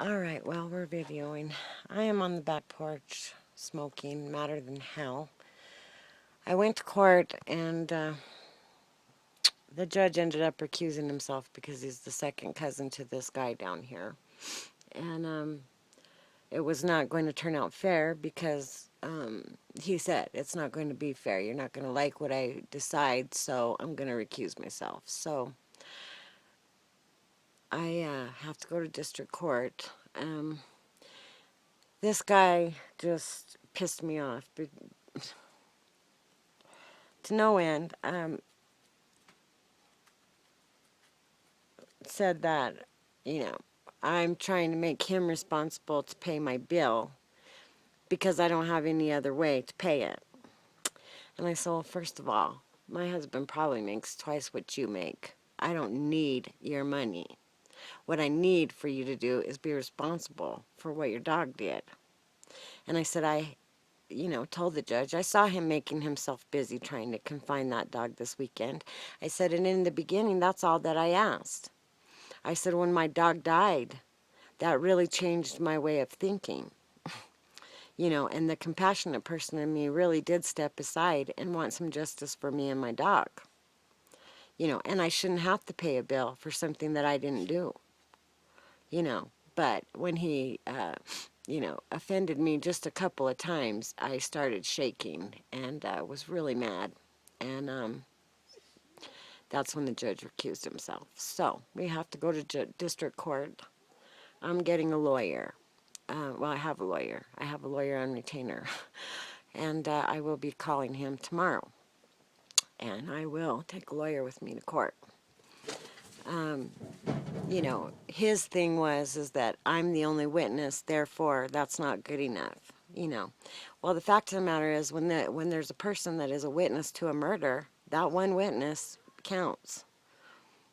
Alright, well, we're videoing. I am on the back porch smoking, madder than hell. I went to court and the judge ended up recusing himself because he's the second cousin to this guy down here. And it was not going to turn out fair because he said, it's not going to be fair. You're not going to like what I decide, so I'm going to recuse myself. So I have to go to district court. This guy just pissed me off to no end. Said that, I'm trying to make him responsible to pay my bill because I don't have any other way to pay it. And I said, well, first of all, my husband probably makes twice what you make. I don't need your money. What I need for you to do is be responsible for what your dog did. And I said, told the judge, I saw him making himself busy trying to confine that dog this weekend. I said, and in the beginning, that's all that I asked. I said, when my dog died, that really changed my way of thinking. And the compassionate person in me really did step aside and want some justice for me and my dog. And I shouldn't have to pay a bill for something that I didn't do. But when he, offended me just a couple of times, I started shaking and was really mad. And that's when the judge recused himself. So we have to go to district court. I'm getting a lawyer. Well, I have a lawyer. I have a lawyer on retainer. And I will be calling him tomorrow. And I will take a lawyer with me to court. His thing is that I'm the only witness, therefore that's not good enough. Well, the fact of the matter is when there's a person that is a witness to a murder, that one witness counts.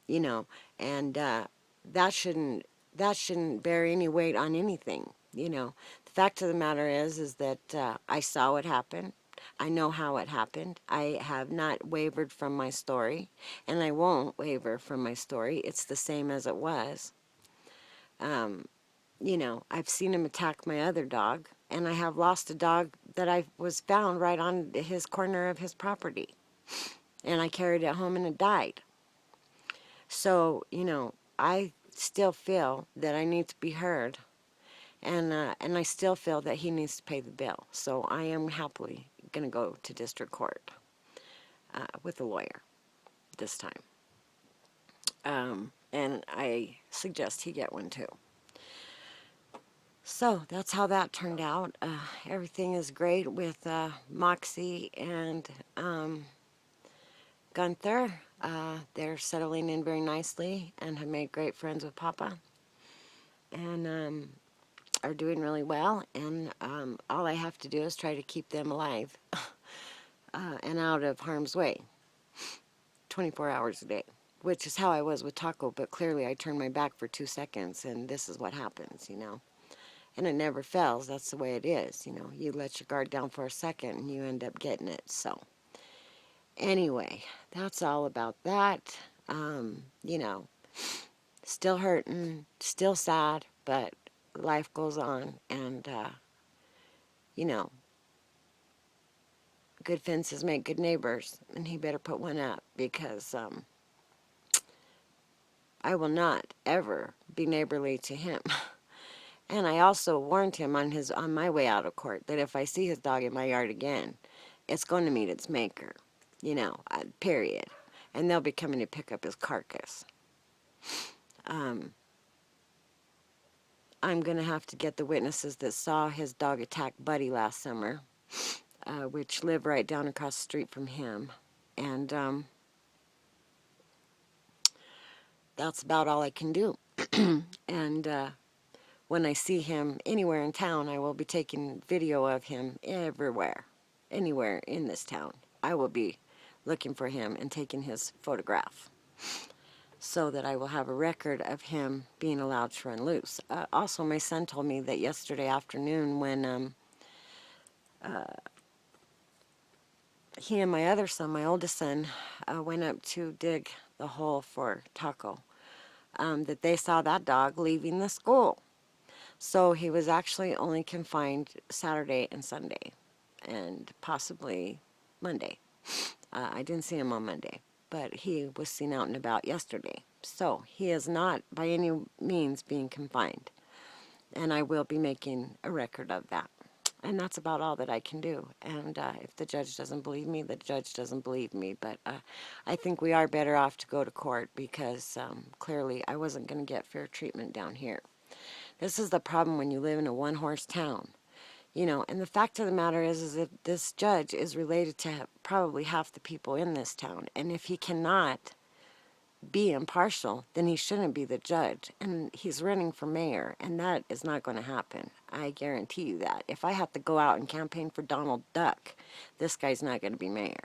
And that shouldn't bear any weight on anything. The fact of the matter is that I saw what happened. I know how it happened. I have not wavered from my story, and I won't waver from my story. It's the same as it was. I've seen him attack my other dog, and I have lost a dog that I was found right on his corner of his property, and I carried it home and it died. So, I still feel that I need to be heard, and I still feel that he needs to pay the bill. So I am happily going to go to district court with a lawyer this time. And I suggest he get one too. So that's how that turned out. Everything is great with Moxie and Gunther. They're settling in very nicely and have made great friends with Papa. And are doing really well. And all I have to do is try to keep them alive and out of harm's way 24 hours a day. Which is how I was with Taco, but clearly I turned my back for 2 seconds, and this is what happens, And it never fails. That's the way it is, You let your guard down for a second, and you end up getting it. So, anyway, that's all about that. Still hurting, still sad, but life goes on, and, good fences make good neighbors, and he better put one up, because, I will not ever be neighborly to him. And I also warned him on my way out of court that if I see his dog in my yard again, it's going to meet its maker, period. And they'll be coming to pick up his carcass. I'm going to have to get the witnesses that saw his dog attack Buddy last summer, which live right down across the street from him. And that's about all I can do. And when I see him anywhere in town, I will be taking video of him everywhere, anywhere in this town. I will be looking for him and taking his photograph so that I will have a record of him being allowed to run loose. Also, my son told me that yesterday afternoon when he and my other son, my oldest son, went up to dig the hole for Taco, that they saw that dog leaving the school. So he was actually only confined Saturday and Sunday, and possibly Monday. I didn't see him on Monday, but he was seen out and about yesterday. So he is not by any means being confined, and I will be making a record of that. And that's about all that I can do. And if the judge doesn't believe me, the judge doesn't believe me. But I think we are better off to go to court because clearly I wasn't going to get fair treatment down here. This is the problem when you live in a one-horse town. You know, and the fact of the matter is that this judge is related to probably half the people in this town. And if he cannot be impartial, then he shouldn't be the judge. And he's running for mayor, and that is not going to happen. I guarantee you that. If I have to go out and campaign for Donald Duck, this guy's not going to be mayor.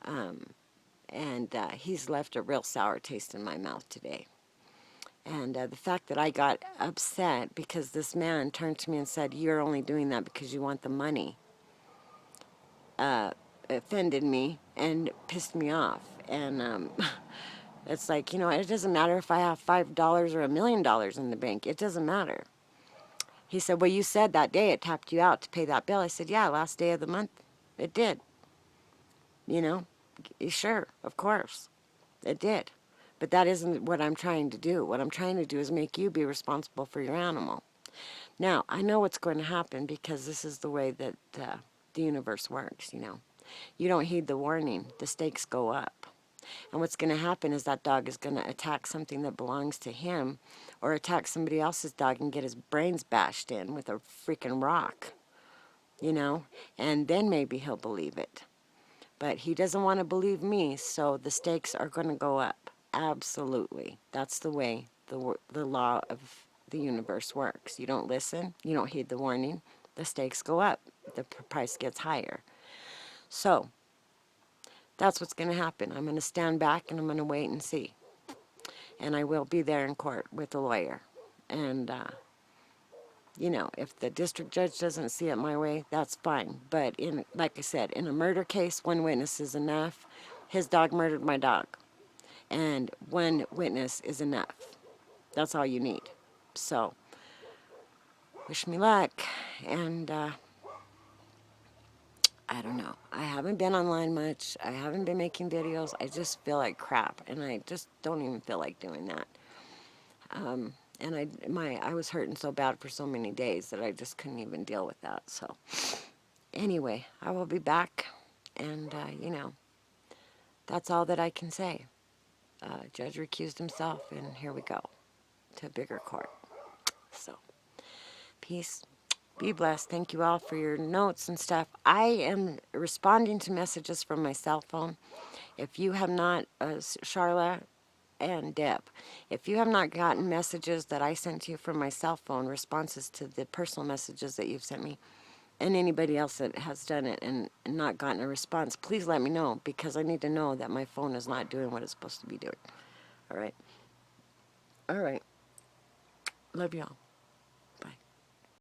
And he's left a real sour taste in my mouth today. And the fact that I got upset because this man turned to me and said, "You're only doing that because you want the money," offended me and pissed me off. And it's like, you know, it doesn't matter if I have $5 or $1 million in the bank. It doesn't matter. He said, "Well, you said that day it tapped you out to pay that bill." I said, "Yeah, last day of the month it did." You know, sure, of course, it did. But that isn't what I'm trying to do. What I'm trying to do is make you be responsible for your animal. Now, I know what's going to happen because this is the way that the universe works, you know. You don't heed the warning, the stakes go up. And what's going to happen is that dog is going to attack something that belongs to him or attack somebody else's dog and get his brains bashed in with a freaking rock, you know. And then maybe he'll believe it. But he doesn't want to believe me, so the stakes are going to go up. Absolutely. That's the way the law of the universe works. You don't listen, you don't heed the warning, the stakes go up, the price gets higher. So that's what's going to happen. I'm going to stand back and I'm going to wait and see. And I will be there in court with a lawyer. And, you know, if the district judge doesn't see it my way, that's fine. But like I said, in a murder case, one witness is enough. His dog murdered my dog. And one witness is enough. That's all you need. So, wish me luck. And I don't know. I haven't been online much. I haven't been making videos. I just feel like crap. And I just don't even feel like doing that. And I was hurting so bad for so many days that I just couldn't even deal with that. So, anyway, I will be back. And, you know, that's all that I can say. Judge recused himself, and here we go to a bigger court. So, peace. Be blessed. Thank you all for your notes and stuff. I am responding to messages from my cell phone. If you have not, Charla and Deb, if you have not gotten messages that I sent to you from my cell phone, responses to the personal messages that you've sent me, and anybody else that has done it and not gotten a response, please let me know, because I need to know that my phone is not doing what it's supposed to be doing. All right? All right. Love y'all.